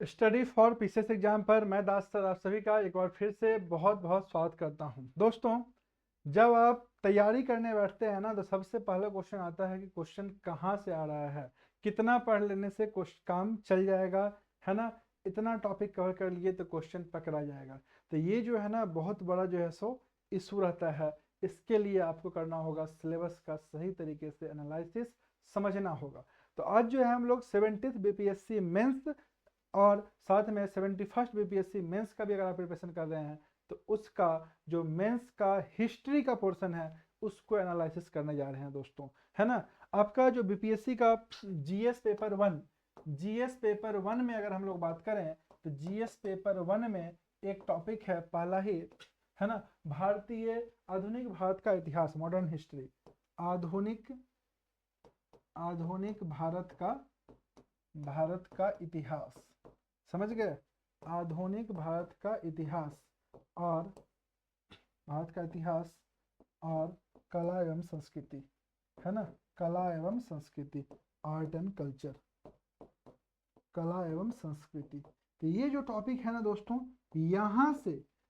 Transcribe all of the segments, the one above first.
Study for PCS exam पर मैं दास sir आप सभी का एक बार फिर से बहुत बहुत स्वागत करता हूं। दोस्तों, जब आप तैयारी करने बैठते हैं ना तो सबसे पहला क्वेश्चन आता है कि क्वेश्चन कहाँ से आ रहा है, कितना पढ़ लेने से काम चल जाएगा, है ना। इतना टॉपिक कवर कर लिए तो क्वेश्चन पकड़ा जाएगा। तो ये जो है ना बहुत बड़ा जो है सो इशू रहता है। इसके लिए आपको करना होगा सिलेबस का सही तरीके से एनालिसिस समझना होगा। तो आज जो है हम लोग 70th बीपीएससी मेंस और साथ में 71st बीपीएससी मेंस का भी अगर आप प्रिपरेशन कर रहे हैं तो उसका जो मेंस का हिस्ट्री का पोर्शन है उसको एनालिसिस करने जा रहे हैं दोस्तों, है ना। आपका जो बीपीएससी का जीएस पेपर वन में अगर हम लोग बात करें तो जीएस पेपर वन में एक टॉपिक है पहला ही, है ना, भारतीय आधुनिक भारत का इतिहास, मॉडर्न हिस्ट्री। आधुनिक आधुनिक भारत का इतिहास, समझ गए। आधुनिक भारत का इतिहास और कला एवं संस्कृति, है ना, कला एवं संस्कृति, आर्ट एंड कल्चर, कला एवं संस्कृति। तो ये जो टॉपिक है ना दोस्तों,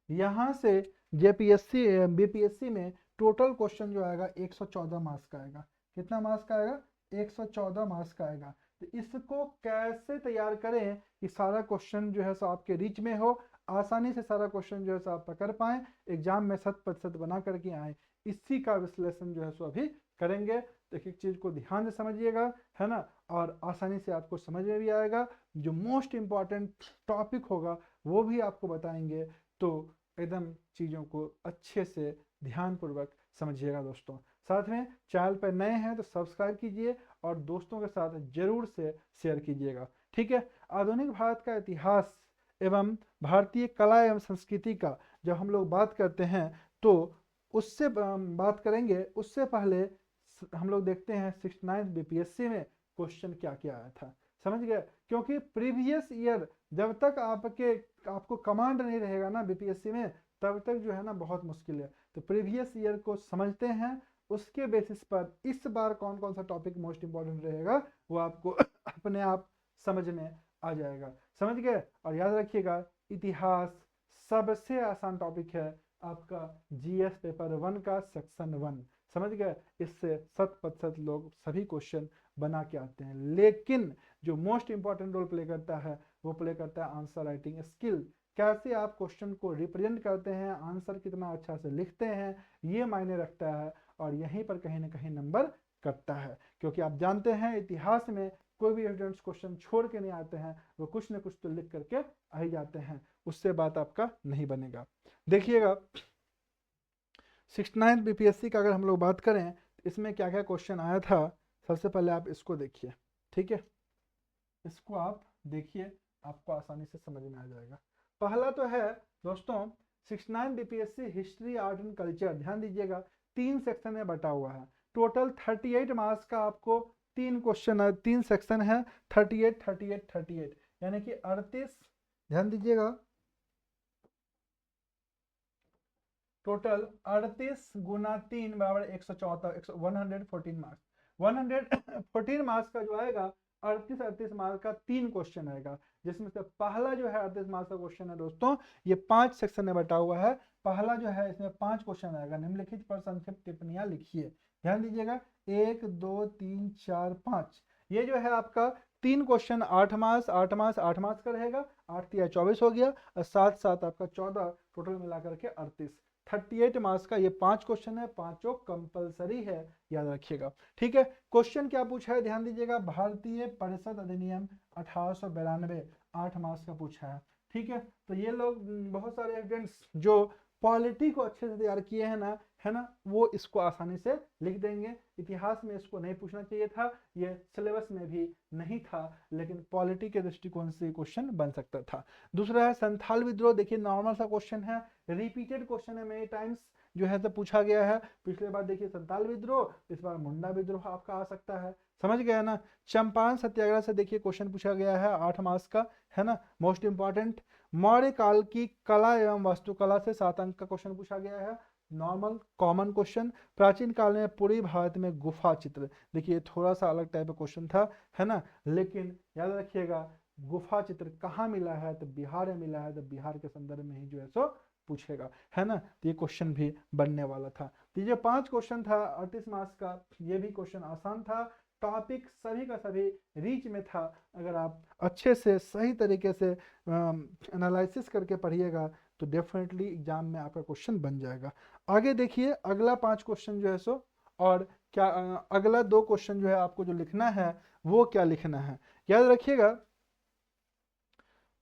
यहाँ से जेपीएससी बीपीएससी में टोटल क्वेश्चन जो आएगा 114 मार्क्स का आएगा। कितना मार्क्स का आएगा? 114 मार्क्स का आएगा। तो इसको कैसे तैयार करें कि सारा क्वेश्चन जो है सो आपके रीच में हो, आसानी से सारा क्वेश्चन जो है सो आप पकड़ पाएं, एग्जाम में 100% बना करके आए, इसी का विश्लेषण जो है सो अभी करेंगे। तो एक एक चीज को ध्यान से समझिएगा, है ना, और आसानी से आपको समझ में भी आएगा। जो मोस्ट इम्पॉर्टेंट टॉपिक होगा वो भी आपको बताएंगे, तो एकदम चीज़ों को अच्छे से ध्यानपूर्वक समझिएगा दोस्तों। साथ में चैनल पर नए हैं तो सब्सक्राइब कीजिए और दोस्तों के साथ जरूर से शेयर कीजिएगा, ठीक है। आधुनिक भारत का इतिहास एवं भारतीय कला एवं संस्कृति का जब हम लोग बात करते हैं तो उससे बात करेंगे, उससे पहले हम लोग देखते हैं 69th बीपीएससी में क्वेश्चन क्या क्या आया था, समझ गए। क्योंकि प्रीवियस ईयर जब तक आपको कमांड नहीं रहेगा ना बीपीएससी में, तब तक जो है ना बहुत मुश्किल है। तो प्रीवियस ईयर को समझते हैं, उसके बेसिस पर इस बार कौन कौन सा टॉपिक मोस्ट इंपॉर्टेंट रहेगा वो आपको अपने आप समझ में आ जाएगा, समझ गए। और याद रखिएगा, इतिहास सबसे आसान टॉपिक है आपका जीएस पेपर वन का सेक्शन 1, समझ गए। इससे 100% लोग सभी क्वेश्चन बना के आते हैं। लेकिन जो मोस्ट इंपॉर्टेंट रोल प्ले करता है वो प्ले करता है आंसर राइटिंग स्किल। कैसे आप क्वेश्चन को रिप्रेजेंट करते हैं, आंसर कितना अच्छा से लिखते हैं, ये मायने रखता है और यहीं पर कहीं ना कहीं नंबर कटता है। क्योंकि आप जानते हैं इतिहास में कोई भी एविडेंस क्वेश्चन छोड़ के नहीं आते हैं, वो कुछ ना कुछ तो लिख करके आ ही जाते हैं, उससे बात आपका नहीं बनेगा। देखिएगा 69th बीपीएससी का अगर हम लोग बात करें तो इसमें क्या क्या क्वेश्चन आया था, सबसे पहले आप इसको देखिए, ठीक है। इसको आप देखिए, आपको आसानी से समझ में आ जाएगा। पहला तो है दोस्तों 69 BPSC history art and culture. ध्यान दीजिएगा 3 सेक्शन में बटा हुआ है। टोटल 38 मार्क्स का आपको 3 क्वेश्चन है, 3 सेक्शन है, 38 38 38 यानी कि 38। ध्यान दीजिएगा टोटल 38 गुना 3 बराबर 114, 114 मार्क्स। 114 मार्क्स का जो आएगा 38 मार्क्स का 3 क्वेश्चन आएगा, जिसमें से पहला जो है 38 मार्क्स का क्वेश्चन है दोस्तों, ये 5 सेक्शन में बटा हुआ है। पहला जो है इसमें 5 क्वेश्चन आएगा। निम्नलिखित पर संक्षिप्त टिप्पणियां लिखिए। ध्यान दीजिएगा 1 2 3 4 5, ये जो है आपका 3 क्वेश्चन 8 मार्क्स 8 मार्क्स 8 मार्क्स का रहेगा। 8 या 24 हो गया और साथ साथ आपका 14, टोटल मिलाकर के 38। 38 मार्क्स का ये 5 क्वेश्चन है, पांचों कंपलसरी है, याद रखिएगा, ठीक है। क्वेश्चन क्या पूछा है ध्यान दीजिएगा, भारतीय परिषद अधिनियम 1892, 8 मार्क्स का पूछा है, ठीक है। तो ये लोग बहुत सारे एविडेंस जो पॉलिटी को अच्छे से तैयार किए हैं ना, है ना, वो इसको आसानी से लिख देंगे। इतिहास में इसको नहीं पूछना चाहिए था, ये सिलेबस में भी नहीं था, लेकिन पॉलिटी के दृष्टिकोण से क्वेश्चन बन सकता था। दूसरा है संथाल विद्रोह। देखिए नॉर्मल सा क्वेश्चन है, रिपीटेड क्वेश्चन है, मेनी टाइम्स जो है तो पूछा गया है। पिछले बार देखिए संथाल विद्रोह, इस बार मुंडा विद्रोह आपका आ सकता है, समझ गया ना। चंपारण सत्याग्रह से देखिए क्वेश्चन पूछा गया है 8 मार्क्स का, है ना, मोस्ट इंपॉर्टेंट। मौर्य काल की कला एवं वास्तुकला से 7 अंक का क्वेश्चन पूछा गया है, नॉर्मल कॉमन क्वेश्चन। प्राचीन काल में पूरी भारत में गुफा चित्र, देखिए थोड़ा सा अलग टाइप का क्वेश्चन था, है ना, लेकिन याद रखिएगा गुफा चित्र कहाँ मिला है, तो बिहार में मिला है, तो बिहार के संदर्भ में ही जो है सो पूछेगा, है ना। तो ये क्वेश्चन भी बनने वाला था। तो ये 5 क्वेश्चन था 38 मार्क्स का। ये भी क्वेश्चन आसान था, टॉपिक सभी का सभी रीच में था। अगर आप अच्छे से सही तरीके से एनालिसिस करके पढ़िएगा तो डेफिनेटली एग्जाम में आपका क्वेश्चन बन जाएगा। आगे देखिए अगला 5 क्वेश्चन जो है सो, और क्या अगला 2 क्वेश्चन जो है आपको जो लिखना है वो क्या लिखना है, याद रखिएगा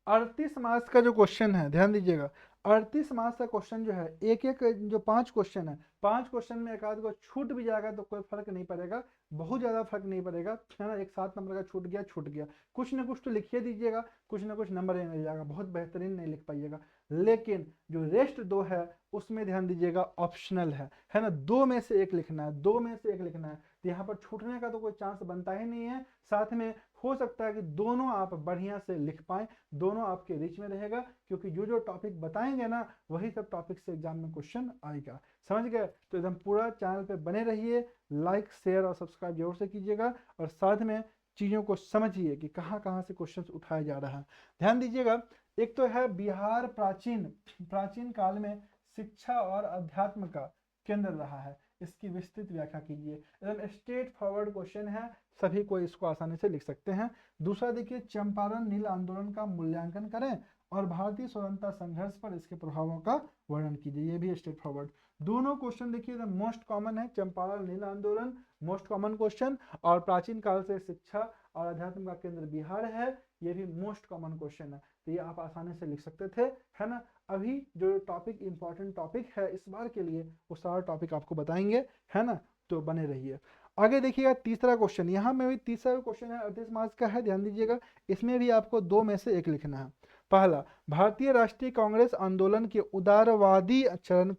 38 मार्क्स का जो क्वेश्चन है, ध्यान दीजिएगा 38 मार्क्स का क्वेश्चन जो है, एक एक जो 5 क्वेश्चन है, 5 क्वेश्चन में एक आध को छूट भी जाएगा तो कोई फर्क नहीं पड़ेगा, बहुत ज्यादा फर्क नहीं पड़ेगा, है ना। एक 7 नंबर का छूट गया, कुछ ना कुछ तो लिखिए दीजिएगा, कुछ ना कुछ नंबर ही मिल जाएगा, बहुत बेहतरीन नहीं लिख पाइएगा। लेकिन जो रेस्ट 2 है उसमें ध्यान दीजिएगा ऑप्शनल है ना, 2 में से 1 लिखना है, 2 में से 1 लिखना है, तो यहाँ पर छूटने का तो कोई चांस बनता ही नहीं है। साथ में हो सकता है कि दोनों आप बढ़िया से लिख पाएं, दोनों आपके रीच में रहेगा, क्योंकि जो टॉपिक बताएंगे ना वही सब टॉपिक से एग्जाम में क्वेश्चन आएगा, समझ गए। तो एकदम पूरा चैनल पे बने रहिए, लाइक शेयर और सब्सक्राइब जरूर से कीजिएगा, और साथ में चीज़ों को समझिए कि कहाँ कहाँ से क्वेश्चन उठाया जा रहा है। ध्यान दीजिएगा, एक तो है बिहार प्राचीन काल में शिक्षा और अध्यात्म का केंद्र रहा है, इसकी विस्तृत व्याख्या कीजिए। एकदम स्ट्रेट फॉरवर्ड क्वेश्चन है, सभी को इसको आसानी से लिख सकते हैं। दूसरा देखिए, चंपारण नील आंदोलन का मूल्यांकन करें और भारतीय स्वतंत्रता संघर्ष पर इसके प्रभावों का वर्णन कीजिए, ये भी स्ट्रेट फॉरवर्ड। दोनों क्वेश्चन देखिए एकदम मोस्ट कॉमन है, चंपारण नील आंदोलन मोस्ट कॉमन क्वेश्चन, और प्राचीन काल से शिक्षा और अध्यात्म का केंद्र बिहार है, ये भी मोस्ट कॉमन क्वेश्चन है, तो ये आप आसानी से लिख सकते थे, है ना। अभी जो टॉपिक इंपॉर्टेंट टॉपिक है इस बार के लिए वो सारा टॉपिक आपको बताएंगे, है ना, तो बने रहिए। आगे देखिएगा तीसरा क्वेश्चन, यहाँ में भी तीसरा क्वेश्चन है 38 मार्क्स का है, ध्यान दीजिएगा, इसमें भी आपको 2 में से 1 लिखना है। पहला, भारतीय राष्ट्रीय कांग्रेस आंदोलन के उदारवादी चरण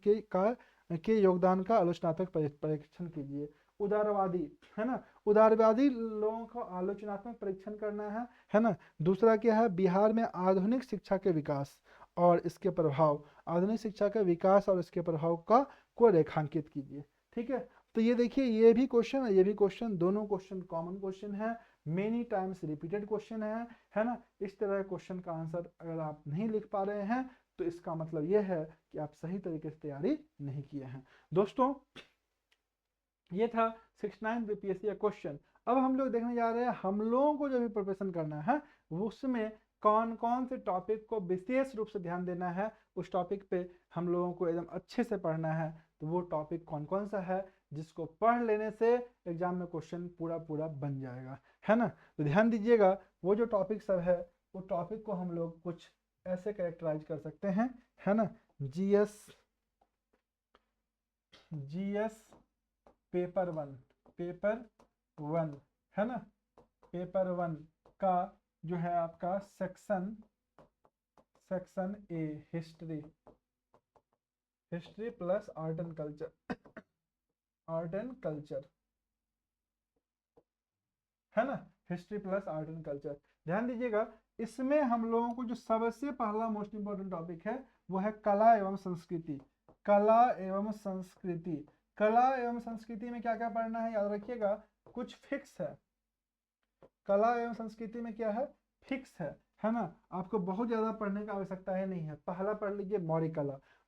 के योगदान का आलोचनात्मक परीक्षण कीजिए। उदारवादी, है ना, उदारवादी लोगों को आलोचनात्मक परीक्षण करना है ना। दूसरा क्या है, बिहार में आधुनिक शिक्षा के विकास और इसके प्रभाव, आधुनिक शिक्षा के विकास और इसके प्रभाव को रेखांकित कीजिए, ठीक है। तो ये देखिए, ये भी क्वेश्चन ये भी क्वेश्चन, दोनों क्वेश्चन कॉमन क्वेश्चन है, मेनी टाइम्स रिपीटेड क्वेश्चन है ना। इस तरह क्वेश्चन का आंसर अगर आप नहीं लिख पा रहे हैं तो इसका मतलब ये है कि आप सही तरीके से तैयारी नहीं किए हैं। दोस्तों, ये था 69 बीपीएससी का क्वेश्चन। अब हम लोग देखने जा रहे हैं हम लोगों को जो भी प्रिपरेशन करना है उसमें कौन कौन से टॉपिक को विशेष रूप से ध्यान देना है, उस टॉपिक पे हम लोगों को एकदम अच्छे से पढ़ना है। तो वो टॉपिक कौन कौन सा है जिसको पढ़ लेने से एग्जाम में क्वेश्चन पूरा बन जाएगा, है ना। तो ध्यान दीजिएगा, वो जो टॉपिक सब है वो टॉपिक को हम लोग कुछ ऐसे कैरेक्टराइज कर सकते हैं, है ना। जीएस पेपर वन, है ना, पेपर 1 का जो है आपका section A, history plus art and culture, है ना, history plus art and culture. ध्यान दीजिएगा, इसमें हम लोगों को जो सबसे पहला मोस्ट इंपॉर्टेंट टॉपिक है वो है कला एवं संस्कृति। कला एवं संस्कृति में क्या क्या पढ़ना है, याद रखिएगा, कुछ फिक्स है। कला एवं संस्कृति में क्या है, फिक्स है ना। आपको बहुत ज्यादा पढ़ने का आवश्यकता है नहीं है। पहला पढ़ लीजिए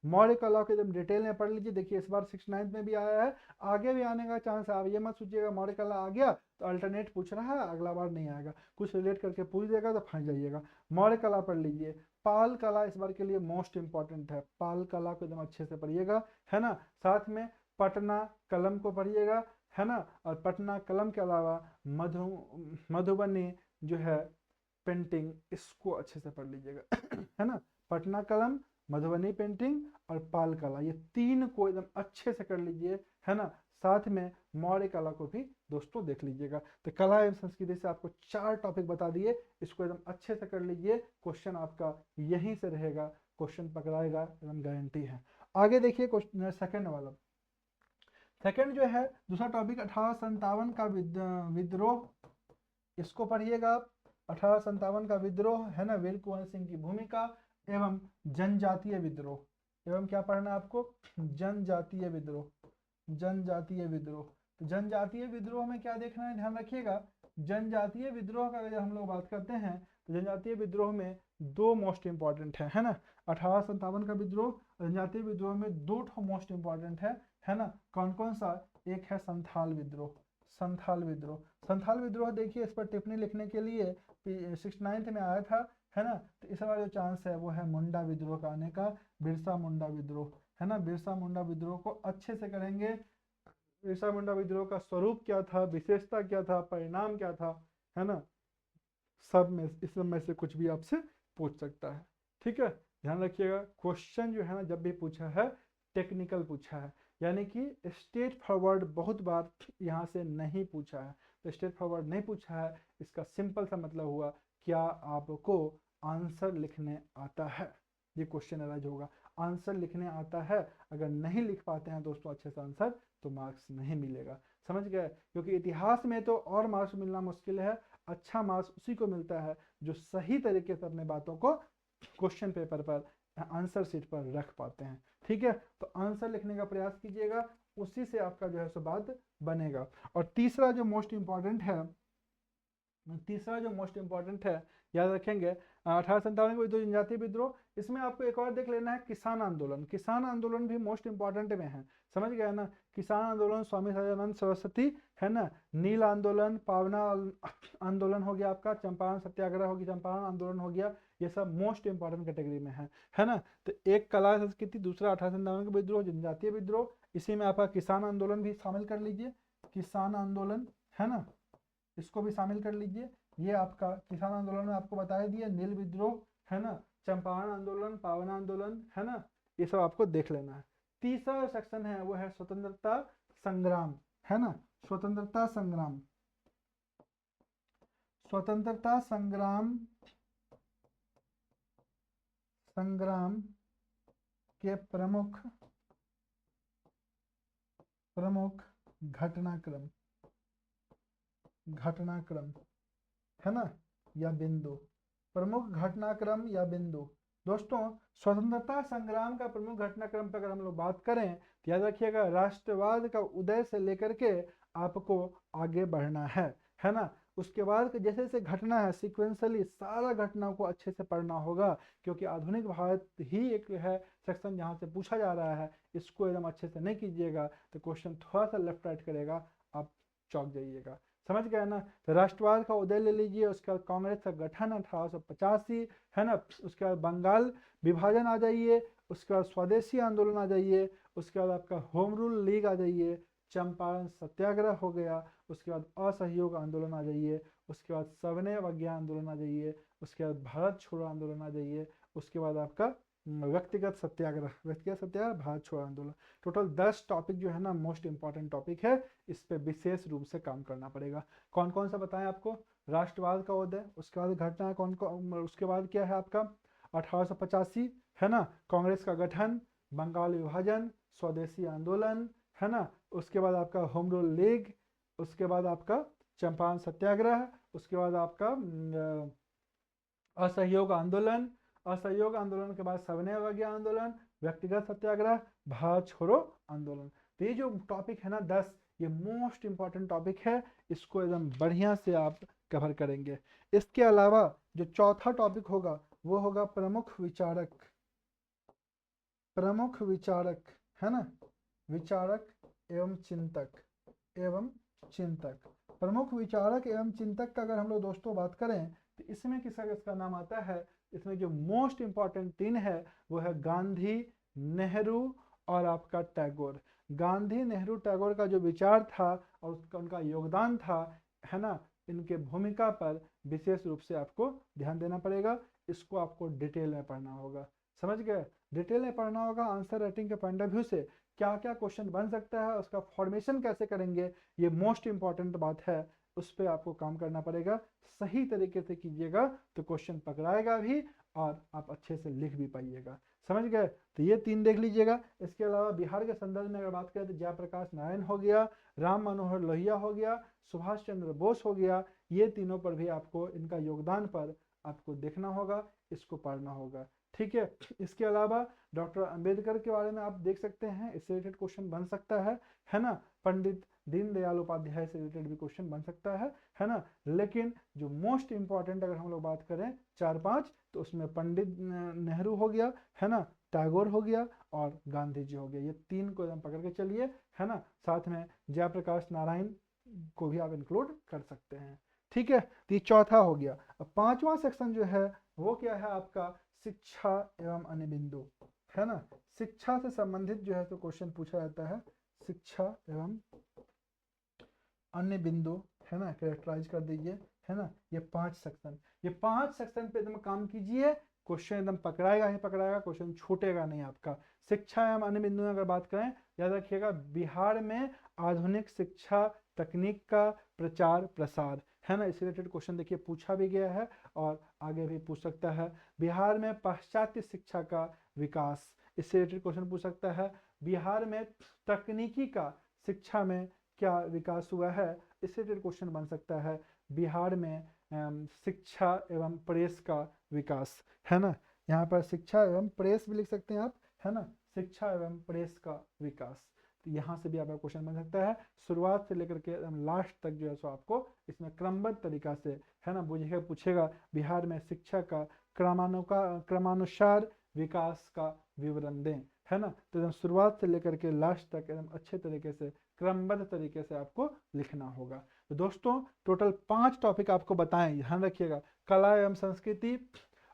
मौर्य कला को एकदम डिटेल में पढ़ लीजिए। देखिए इस बार 69 में भी आया है, आगे भी आने का चांस है। आप ये मत सोचिएगा मौर्य कला आ गया तो अल्टरनेट पूछ रहा है, अगला बार नहीं आएगा, कुछ रिलेट करके पूछ देगा तो फंस जाइएगा। मौर्य कला पढ़ लीजिए। पाल कला इस बार के लिए मोस्ट इंपॉर्टेंट है, पाल कला को एकदम अच्छे से पढ़िएगा, है ना। साथ में पटना कलम को पढ़िएगा, है ना। और पटना कलम के अलावा मधुबनी जो है पेंटिंग, इसको अच्छे से पढ़ लीजिएगा है ना। पटना कलम, मधुबनी पेंटिंग और पाल कला, ये 3 को एकदम अच्छे से कर लीजिए, है ना। साथ में मौर्य कला को भी दोस्तों देख लीजिएगा। तो कला एवं संस्कृति से आपको 4 टॉपिक बता दिए, इसको एकदम अच्छे से कर लीजिए। क्वेश्चन आपका यहीं से रहेगा, क्वेश्चन पकड़ाएगा एकदम गारंटी है। आगे देखिए क्वेश्चन सेकंड वाला, सेकंड जो है दूसरा टॉपिक 1857 का विद्रोह, इसको पढ़िएगा आप। 1857 का विद्रोह, है ना, वीर कुंवर सिंह की भूमिका एवं जनजातीय विद्रोह, एवं क्या पढ़ना है आपको, जनजातीय विद्रोह। तो जनजातीय विद्रोह में क्या देखना है, ध्यान रखिएगा। जनजातीय विद्रोह का अगर हम लोग बात करते हैं तो जनजातीय विद्रोह में दो मोस्ट इंपॉर्टेंट है ना। 1857 का विद्रोह, जनजातीय विद्रोह में दो मोस्ट इंपॉर्टेंट है ना। कौन कौन सा? एक है संथाल विद्रोह। संथाल विद्रोह, संथाल विद्रोह देखिए इस पर टिप्पणी लिखने के लिए 69th में आया था, है ना। तो इस बार जो चांस है वो है मुंडा विद्रोह का आने का, बिरसा मुंडा विद्रोह, है ना। बिरसा मुंडा विद्रोह को अच्छे से करेंगे। बिरसा मुंडा विद्रोह का स्वरूप क्या था, विशेषता क्या था, परिणाम क्या था, है ना। सब में इस सब में से कुछ भी आपसे पूछ सकता है, ठीक है। ध्यान रखिएगा, क्वेश्चन जो है ना जब भी पूछा है टेक्निकल पूछा है, यानी कि स्ट्रेट फॉरवर्ड बहुत बार यहाँ से नहीं पूछा है। तो स्ट्रेट फॉरवर्ड नहीं पूछा है, इसका सिंपल सा मतलब हुआ क्या आपको आंसर लिखने आता है, ये क्वेश्चन अराइज होगा। आंसर लिखने आता है, अगर नहीं लिख पाते हैं दोस्तों अच्छे से आंसर, तो मार्क्स नहीं मिलेगा, समझ गए। क्योंकि इतिहास में तो और मार्क्स मिलना मुश्किल है, अच्छा मार्क्स उसी को मिलता है जो सही तरीके से अपने बातों को क्वेश्चन पेपर पर, आंसर शीट पर रख पाते हैं, ठीक है। तो आंसर लिखने का प्रयास कीजिएगा, उसी से आपका जो है सो बात बनेगा। और तीसरा जो मोस्ट इंपॉर्टेंट है, याद रखेंगे 1857 का विद्रोह, जनजातीय विद्रोह। इसमें आपको एक और देख लेना है किसान आंदोलन। किसान आंदोलन भी मोस्ट इंपॉर्टेंट में है, समझ गए ना। किसान आंदोलन, स्वामी सच्चिदानंद सरस्वती, है ना। नील आंदोलन, पावना आंदोलन हो गया आपका, चंपारण सत्याग्रह हो गया, चंपारण आंदोलन हो गया, ये सब मोस्ट इंपॉर्टेंट कैटेगरी में है ना। तो एक कला संस्कृति, दूसरा 1857 का विद्रोह, जनजातीय विद्रोह। इसी में आपका किसान आंदोलन भी शामिल कर लीजिए, किसान आंदोलन, है ना, इसको भी शामिल कर लीजिए। ये आपका किसान आंदोलन में आपको बता दिया, नील विद्रोह, है ना, चंपारण आंदोलन, पावन आंदोलन, है ना, ये सब आपको देख लेना है। तीसरा सेक्शन है वो है स्वतंत्रता संग्राम, है ना। स्वतंत्रता संग्राम, स्वतंत्रता संग्राम, संग्राम के प्रमुख घटनाक्रम, घटनाक्रम, है ना, या बिंदु, प्रमुख घटनाक्रम या बिंदु। दोस्तों स्वतंत्रता संग्राम का प्रमुख घटनाक्रम पर अगर हम लोग बात करें तो याद रखिएगा राष्ट्रवाद का उदय से लेकर के आपको आगे बढ़ना है ना। उसके बाद जैसे जैसे घटना है सिक्वेंसली सारा घटनाओं को अच्छे से पढ़ना होगा, क्योंकि आधुनिक भारत ही एक है सेक्शन जहाँ से पूछा जा रहा है। इसको एकदम अच्छे से नहीं कीजिएगा तो क्वेश्चन थोड़ा सा लेफ्ट राइट करेगा, आप चौंक जाइएगा, समझ गए ना। तो राष्ट्रवाद का उदय ले लीजिए, उसके बाद कांग्रेस का गठन 1885, है ना। उसके बाद बंगाल विभाजन आ जाइए, उसके बाद स्वदेशी आंदोलन आ जाइए, उसके बाद आपका होम रूल लीग आ जाइए, चंपारण सत्याग्रह हो गया, उसके बाद असहयोग आंदोलन आ जाइए, उसके बाद सविनय अवज्ञा आंदोलन आ जाइए, उसके बाद भारत छोड़ो आंदोलन आ जाइए, उसके बाद आपका व्यक्तिगत सत्याग्रह, भारत छोड़ो आंदोलन। टोटल 10 टॉपिक जो है ना मोस्ट इंपॉर्टेंट टॉपिक है, इस पे विशेष रूप से काम करना पड़ेगा। कौन कौन सा बताएं आपको? राष्ट्रवाद का उदय, उसके बाद घटना कौन कौन, उसके बाद क्या है आपका 1885, है ना, कांग्रेस का गठन, बंगाल विभाजन, स्वदेशी आंदोलन, है ना, उसके बाद आपका होम रूल लीग, उसके बाद आपका चंपारण सत्याग्रह, उसके बाद आपका असहयोग आंदोलन, असहयोग आंदोलन के बाद सविनय अवज्ञा आंदोलन, व्यक्तिगत सत्याग्रह, भारत छोड़ो आंदोलन। तो ये जो टॉपिक है ना 10, ये मोस्ट इंपॉर्टेंट टॉपिक है, इसको एकदम बढ़िया से आप कवर करेंगे। इसके अलावा जो चौथा टॉपिक होगा वो होगा प्रमुख विचारक, प्रमुख विचारक, है ना, विचारक एवं चिंतक, एवं चिंतक। प्रमुख विचारक एवं चिंतक का अगर हम लोग दोस्तों बात करें तो इसमें किसका किसका नाम आता है? इसमें जो मोस्ट इंपॉर्टेंट 3 है वो है गांधी, नेहरू और आपका टैगोर। गांधी, नेहरू, टैगोर का जो विचार था और उसका उनका योगदान था, है ना, इनके भूमिका पर विशेष रूप से आपको ध्यान देना पड़ेगा। इसको आपको डिटेल में पढ़ना होगा, समझ गए। डिटेल में पढ़ना होगा, आंसर राइटिंग के पॉइंट ऑफ व्यू से क्या क्या क्वेश्चन बन सकता है, उसका फॉर्मेशन कैसे करेंगे, ये मोस्ट इंपॉर्टेंट बात है, उस पर आपको काम करना पड़ेगा। सही तरीके से कीजिएगा तो क्वेश्चन पकड़ाएगा भी और आप अच्छे से लिख भी पाइएगा, समझ गए। तो ये 3 देख लीजिएगा। इसके अलावा बिहार के संदर्भ में अगर बात करें तो जयप्रकाश नारायण हो गया, राम मनोहर लोहिया हो गया, सुभाष चंद्र बोस हो गया, ये तीनों पर भी आपको इनका योगदान पर आपको देखना होगा, इसको पढ़ना होगा, ठीक है। इसके अलावा डॉक्टर अंबेडकर के बारे में आप देख सकते हैं, इससे रिलेटेड क्वेश्चन बन सकता है ना। पंडित दीनदयाल उपाध्याय से रिलेटेड भी क्वेश्चन बन सकता है ना। लेकिन जो मोस्ट इंपॉर्टेंट अगर हम लोग बात करें 4-5, तो उसमें पंडित नेहरू हो गया, है ना, टैगोर हो गया और गांधी जी हो गया। ये 3 को एकदम पकड़ के चलिए, है ना। साथ में जयप्रकाश नारायण को भी आप इंक्लूड कर सकते हैं, ठीक है। तो ये चौथा हो गया। अब 5वां सेक्शन जो है वो क्या है आपका, शिक्षा एवं अन्य बिंदु, है ना। शिक्षा से संबंधित जो है तो क्वेश्चन पूछा जाता है, शिक्षा एवं अन्य बिंदु, है ना, कैरेक्टराइज कर दीजिए, है ना। ये 5 सेक्शन पे एकदम काम कीजिए, क्वेश्चन एकदम पकड़ाएगा ही पकड़ाएगा, क्वेश्चन छूटेगा नहीं आपका। शिक्षा एवं अन्य बिंदु में अगर बात करें, याद रखिएगा बिहार में आधुनिक शिक्षा तकनीक का प्रचार प्रसार, है ना, इससे रिलेटेड क्वेश्चन देखिए पूछा भी गया है और आगे भी पूछ सकता है। बिहार में पाश्चात्य शिक्षा का विकास, इससे रिलेटेड क्वेश्चन पूछ सकता है। बिहार में तकनीकी का शिक्षा में क्या विकास हुआ है, इससे रिलेटेड क्वेश्चन बन सकता है। बिहार में शिक्षा एवं प्रेस का विकास, है ना, यहाँ पर शिक्षा एवं प्रेस भी लिख सकते हैं आप, है ना, शिक्षा एवं प्रेस का विकास। तो यहाँ से भी आपका क्वेश्चन बन सकता है। शुरुआत से लेकर के लास्ट तक जो है सो आपको इसमें क्रमबद्ध तरीका से, है ना, बुझेगा पूछेगा बिहार में शिक्षा का क्रमानुसार विकास का विवरण दें, है ना। तो एकदम शुरुआत से लेकर के लास्ट तक एकदम अच्छे तरीके से क्रमबद्ध तरीके से आपको लिखना होगा। तो दोस्तों टोटल 5 टॉपिक आपको बताएं, ध्यान रखिएगा। कला एवं संस्कृति,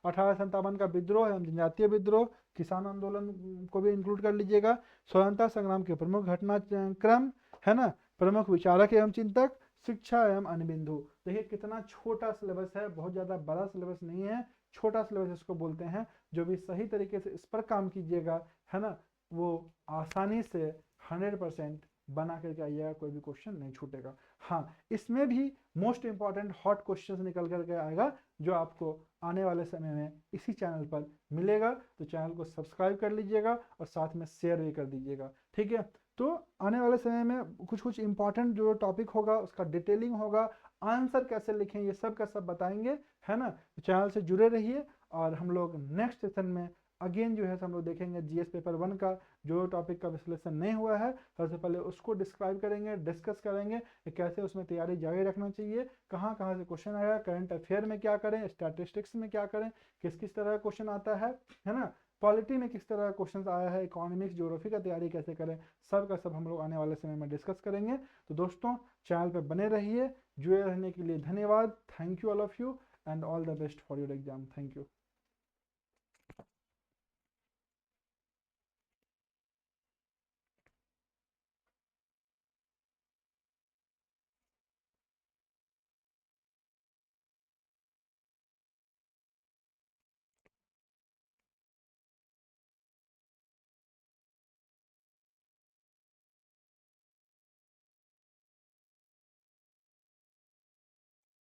1857 का विद्रोह एवं जनजातीय विद्रोह, किसान आंदोलन को भी इंक्लूड कर लीजिएगा। स्वतंत्रता संग्राम के प्रमुख घटनाक्रम, है ना, प्रमुख विचारक एवं चिंतक, शिक्षा एवं अन्य बिंदु। देखिए कितना छोटा सिलेबस है, बहुत ज़्यादा बड़ा सिलेबस नहीं है, छोटा सिलेबस इसको बोलते हैं। जो भी सही तरीके से इस पर काम कीजिएगा, है ना, वो आसानी से 100% बना करके आइएगा, कोई भी क्वेश्चन नहीं छूटेगा। हाँ, इसमें भी मोस्ट इंपॉर्टेंट हॉट क्वेश्चन निकल करके आएगा, जो आपको आने वाले समय में इसी चैनल पर मिलेगा। तो चैनल को सब्सक्राइब कर लीजिएगा और साथ में शेयर भी कर दीजिएगा, ठीक है। तो आने वाले समय में कुछ कुछ इंपॉर्टेंट जो टॉपिक होगा उसका डिटेलिंग होगा, आंसर कैसे लिखें ये सब का सब बताएंगे, है ना। तो चैनल से जुड़े रहिए और हम लोग नेक्स्ट सेशन में अगेन जो है हम लोग देखेंगे जीएस पेपर 1 का जो टॉपिक का विश्लेषण नहीं हुआ है, सबसे पहले उसको डिस्क्राइब करेंगे, डिस्कस करेंगे कि कैसे उसमें तैयारी जारी रखना चाहिए, कहाँ कहाँ से क्वेश्चन आया, करंट अफेयर में क्या करें, स्टैटिस्टिक्स में क्या करें, किस किस तरह का क्वेश्चन आता है ना, पॉलिटी में किस तरह का क्वेश्चन आया है, इकोनॉमिक्स ज्योग्राफी का तैयारी कैसे करें, सब का सब हम लोग आने वाले समय में डिस्कस करेंगे। तो दोस्तों चैनल पर बने रहिए, जुड़े रहने के लिए धन्यवाद। Thank you all of you and all the best for your exam. Thank you.